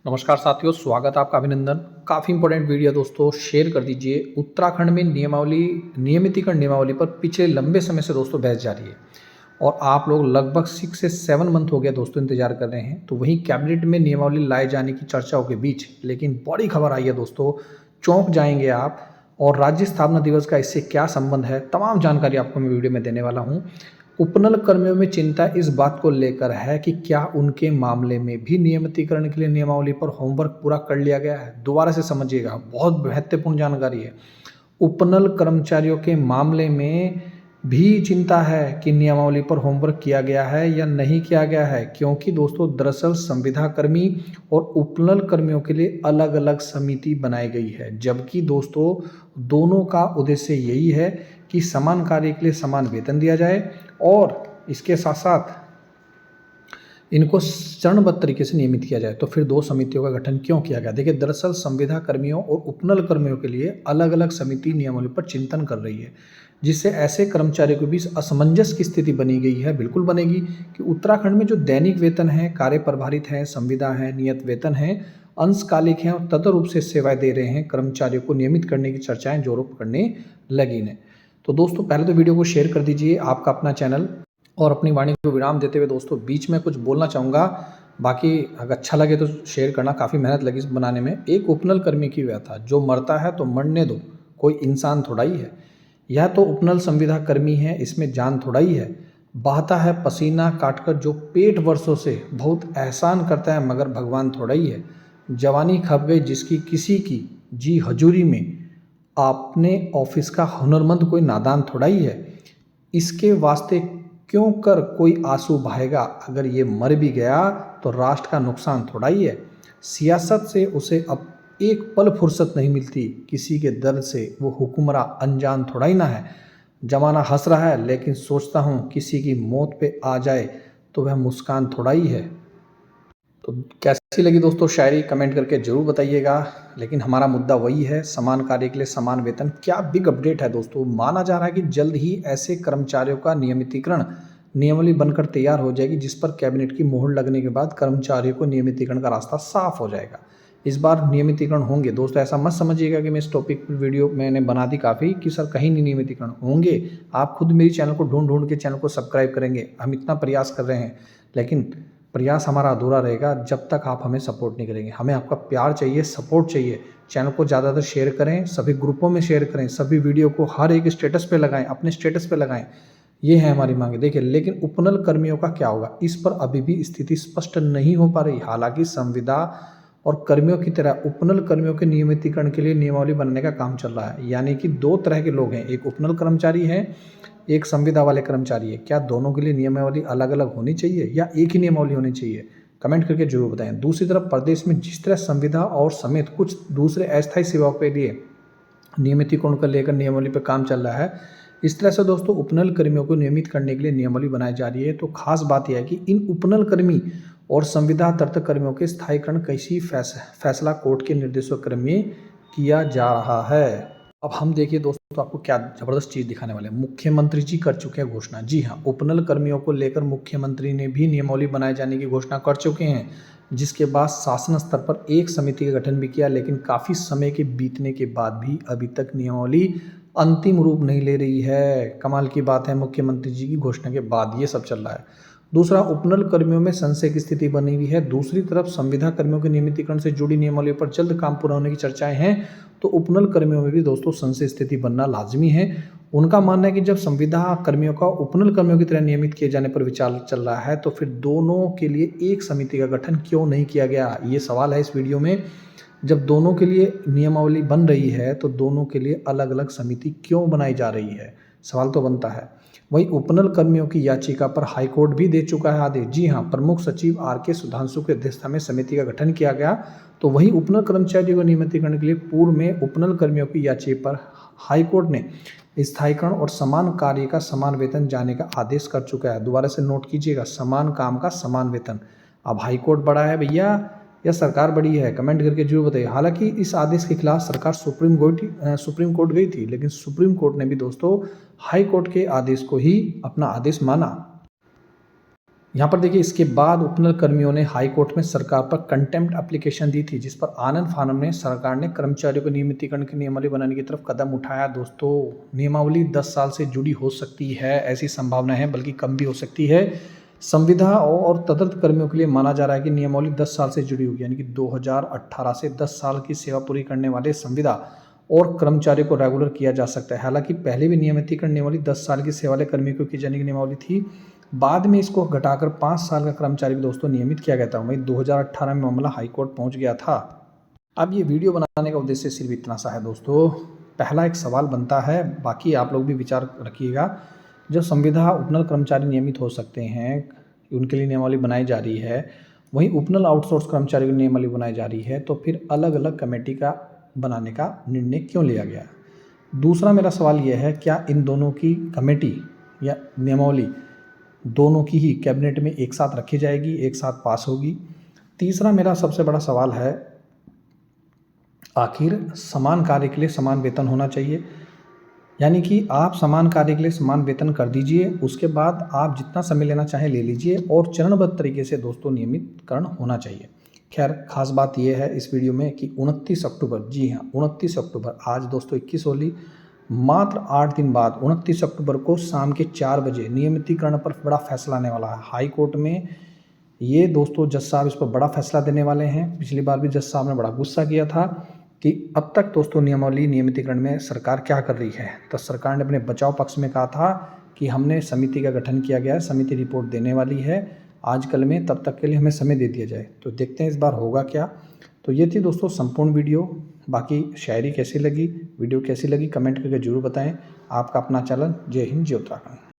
नमस्कार साथियों, स्वागत है आपका। अभिनंदन। काफ़ी इंपॉर्टेंट वीडियो दोस्तों, शेयर कर दीजिए। उत्तराखंड में नियमितीकरण नियमावली पर पिछले लंबे समय से दोस्तों बहस जारी है और आप लोग लगभग 6 से 7 मंथ हो गया दोस्तों इंतजार कर रहे हैं। तो वहीं कैबिनेट में नियमावली लाए जाने की चर्चाओं के बीच लेकिन बड़ी खबर आई है दोस्तों, चौंक जाएंगे आप। और राज्य स्थापना दिवस का इससे क्या संबंध है, तमाम जानकारी आपको मैं वीडियो में देने वाला हूँ। उपनल कर्मियों में चिंता इस बात को लेकर है कि क्या उनके मामले में भी नियमितीकरण के लिए नियमावली पर होमवर्क पूरा कर लिया गया है। दोबारा से समझिएगा, बहुत महत्वपूर्ण जानकारी है। उपनल कर्मचारियों के मामले में भी चिंता है कि नियमावली पर होमवर्क किया गया है या नहीं किया गया है, क्योंकि दोस्तों दरअसल संविदा कर्मी और उपनल कर्मियों के लिए अलग अलग समिति बनाई गई है, जबकि दोस्तों दोनों का उद्देश्य यही है कि समान कार्य के लिए समान वेतन दिया जाए और इसके साथ साथ इनको चरणबद्ध तरीके से नियमित किया जाए। तो फिर दो समितियों का गठन क्यों किया गया? देखिए, दरअसल संविदा कर्मियों और उपनल कर्मियों के लिए अलग अलग समिति नियमावली पर चिंतन कर रही है, जिससे ऐसे कर्मचारियों के बीच असमंजस की स्थिति बनी गई है। बिल्कुल बनेगी कि उत्तराखंड में जो दैनिक वेतन है, कार्य प्रभारित है, संविदा है, नियत वेतन है, अंशकालिक हैं और तदरूप से सेवाएं दे रहे हैं, कर्मचारियों को नियमित करने की चर्चाएं जोरों पकड़ने लगी हैं। तो दोस्तों पहले तो वीडियो को शेयर कर दीजिए, आपका अपना चैनल। और अपनी वाणी को विराम देते हुए दोस्तों बीच में कुछ बोलना चाहूँगा, बाकी अगर अच्छा लगे तो शेयर करना। काफ़ी मेहनत लगी इस बनाने में। एक उपनल कर्मी की व्यथा, जो मरता है तो मरने दो, कोई इंसान थोड़ा ही है। यह तो उपनल संविदा कर्मी है, इसमें जान थोड़ा ही है। बहता है पसीना काटकर जो पेट वर्षों से बहुत एहसान करता है, मगर भगवान थोड़ा ही है। जवानी खप गई जिसकी किसी की जी हजूरी में, आपने ऑफिस का हुनरमंद कोई नादान थोड़ा ही है। इसके वास्ते क्यों कर कोई आंसू बहाएगा, अगर ये मर भी गया तो राष्ट्र का नुकसान थोड़ा ही है। सियासत से उसे अब एक पल फुर्सत नहीं मिलती, किसी के दर्द से वो हुक्मरां अनजान थोड़ा ही ना है। जमाना हंस रहा है लेकिन सोचता हूँ किसी की मौत पे आ जाए तो वह मुस्कान थोड़ा ही है। तो कैसी लगी दोस्तों शायरी, कमेंट करके जरूर बताइएगा। लेकिन हमारा मुद्दा वही है, समान कार्य के लिए समान वेतन। क्या बिग अपडेट है दोस्तों, माना जा रहा है कि जल्द ही ऐसे कर्मचारियों का नियमितीकरण नियमावली बनकर तैयार हो जाएगी, जिस पर कैबिनेट की मोहर लगने के बाद कर्मचारियों को नियमितीकरण का रास्ता साफ हो जाएगा। इस बार नियमितीकरण होंगे दोस्तों, ऐसा मत समझिएगा कि मैं इस टॉपिक पर वीडियो मैंने बना दी काफ़ी कि सर कहीं नहीं नियमितीकरण होंगे। आप खुद मेरी चैनल को ढूंढ ढूंढ के चैनल को सब्सक्राइब करेंगे। हम इतना प्रयास कर रहे हैं, लेकिन प्रयास हमारा अधूरा रहेगा जब तक आप हमें सपोर्ट नहीं करेंगे। हमें आपका प्यार चाहिए, सपोर्ट चाहिए। चैनल को ज़्यादातर शेयर करें, सभी ग्रुपों में शेयर करें, सभी वीडियो को हर एक स्टेटस पे लगाएं, अपने स्टेटस पे लगाएं। ये है हमारी मांगे। देखिए, लेकिन उपनल कर्मियों का क्या होगा, इस पर अभी भी स्थिति स्पष्ट नहीं हो पा रही। हालांकि संविदा और कर्मियों की तरह उपनल कर्मियों के नियमितीकरण के लिए नियमावली बनने का काम चल रहा है। यानी कि दो तरह के लोग हैं, एक उपनल कर्मचारी है, एक संविदा वाले कर्मचारी है। क्या दोनों के लिए नियमावली अलग अलग होनी चाहिए या एक ही नियमावली होनी चाहिए? कमेंट करके जरूर बताएं। दूसरी तरफ प्रदेश में जिस तरह संविदा और समेत कुछ दूसरे अस्थायी सेवाओं के लिए नियमितीकरण को लेकर नियमावली पर काम चल रहा है, इस तरह से दोस्तों उपनल कर्मियों को नियमित करने के लिए नियमावली बनाई जा रही है। तो खास बात यह है कि इन उपनल कर्मी और संविदा दत्त कर्मियों के स्थायीकरण कैसी फैसला कोर्ट के निर्देशों क्रम में किया जा रहा है। अब हम देखिए दोस्तों, आपको क्या जबरदस्त चीज दिखाने वाले हैं। मुख्यमंत्री जी कर चुके हैं घोषणा। जी हाँ, उपनल कर्मियों को लेकर मुख्यमंत्री ने भी नियमावली बनाए जाने की घोषणा कर चुके हैं, जिसके बाद शासन स्तर पर एक समिति का गठन भी किया। लेकिन काफी समय के बीतने के बाद भी अभी तक नियमावली अंतिम रूप नहीं ले रही है। कमाल की बात है, मुख्यमंत्री जी की घोषणा के बाद ये सब चल रहा है। दूसरा, उपनल कर्मियों में संशय की स्थिति बनी हुई है। दूसरी तरफ संविदा कर्मियों के नियमितीकरण से जुड़ी नियमावली पर जल्द काम पूरा होने की चर्चाएं हैं, तो उपनल कर्मियों में भी दोस्तों संशय स्थिति बनना लाजमी है। उनका मानना है कि जब संविदा कर्मियों का उपनल कर्मियों की तरह नियमित किए जाने पर विचार चल रहा है, तो फिर दोनों के लिए एक समिति का गठन क्यों नहीं किया गया, ये सवाल है इस वीडियो में। जब दोनों के लिए नियमावली बन रही है तो दोनों के लिए अलग अलग समिति क्यों बनाई जा रही है, सवाल तो बनता है। वहीं उपनल कर्मियों की याचिका पर हाईकोर्ट भी दे चुका है आदेश। जी हाँ, प्रमुख सचिव आर.के. सुधांशु की अध्यक्षता में समिति का गठन किया गया। तो वहीं उपनल कर्मचारियों को नियमितीकरण के लिए पूर्व में उपनल कर्मियों की याचिका पर हाईकोर्ट ने स्थायीकरण और समान कार्य का समान वेतन जाने का आदेश कर चुका है। दोबारा से नोट कीजिएगा, समान काम का समान वेतन। अब हाईकोर्ट बड़ा है भैया या सरकार बड़ी है, कमेंट करके जरूर बताइए। हालांकि इस आदेश के खिलाफ सरकार सुप्रीम कोर्ट गई थी, लेकिन सुप्रीम कोर्ट ने भी दोस्तों हाई कोर्ट के आदेश को ही अपना आदेश माना। यहाँ पर देखिए, इसके बाद उपनल कर्मियों ने हाई कोर्ट में सरकार पर कंटेम्प्ट एप्लीकेशन दी थी, जिस पर आनन फानन में सरकार ने कर्मचारियों को नियमितीकरण की नियमावली बनाने की तरफ कदम उठाया। दोस्तों, नियमावली 10 साल से जुड़ी हो सकती है, ऐसी संभावना है, बल्कि कम भी हो सकती है। संविदा और तदर्थ कर्मियों के लिए माना जा रहा है कि नियमावली 10 साल से जुड़ी होगी, यानी कि 2018 से 10 साल की सेवा पूरी करने वाले संविदा और कर्मचारियों को रेगुलर किया जा सकता है। हालांकि पहले भी नियमितीकरण नियमावली 10 साल की सेवा वाले कर्मियों को की जाने की नियमावली थी, बाद में इसको घटाकर 5 साल का कर्मचारी भी दोस्तों नियमित किया गया था। वही 2018 में मामला हाईकोर्ट पहुंच गया था। अब ये वीडियो बनाने का उद्देश्य सिर्फ इतना सा है दोस्तों। पहला एक सवाल बनता है, बाकी आप लोग भी विचार रखिएगा। जो संविदा उपनल कर्मचारी नियमित हो सकते हैं, उनके लिए नियमावली बनाई जा रही है, वहीं उपनल आउटसोर्स कर्मचारियों की नियमावली बनाई जा रही है, तो फिर अलग अलग कमेटी का बनाने का निर्णय क्यों लिया गया? दूसरा मेरा सवाल यह है, क्या इन दोनों की कमेटी या नियमावली दोनों की ही कैबिनेट में एक साथ रखी जाएगी, एक साथ पास होगी? तीसरा मेरा सबसे बड़ा सवाल है, आखिर समान कार्य के लिए समान वेतन होना चाहिए, यानी कि आप समान कार्य के लिए समान वेतन कर दीजिए, उसके बाद आप जितना समय लेना चाहें ले लीजिए, और चरणबद्ध तरीके से दोस्तों नियमितकरण होना चाहिए। खैर, खास बात यह है इस वीडियो में कि 29 अक्टूबर, जी हाँ 29 अक्टूबर, आज दोस्तों 21 होली, मात्र 8 दिन बाद 29 अक्टूबर को शाम के 4 बजे नियमितीकरण पर बड़ा फैसला आने वाला है हाई कोर्ट में। ये दोस्तों जज साहब इस पर बड़ा फैसला देने वाले हैं। पिछली बार भी जज साहब ने बड़ा गुस्सा किया था कि अब तक दोस्तों नियमावली नियमितीकरण में सरकार क्या कर रही है। तो सरकार ने अपने बचाव पक्ष में कहा था कि हमने समिति का गठन किया गया है, समिति रिपोर्ट देने वाली है आजकल में, तब तक के लिए हमें समय दे दिया जाए। तो देखते हैं इस बार होगा क्या। तो ये थी दोस्तों संपूर्ण वीडियो। बाकी शायरी कैसी लगी, वीडियो कैसी लगी, कमेंट करके जरूर बताएं। आपका अपना चैनल जय हिंद जय उत्तराखंड।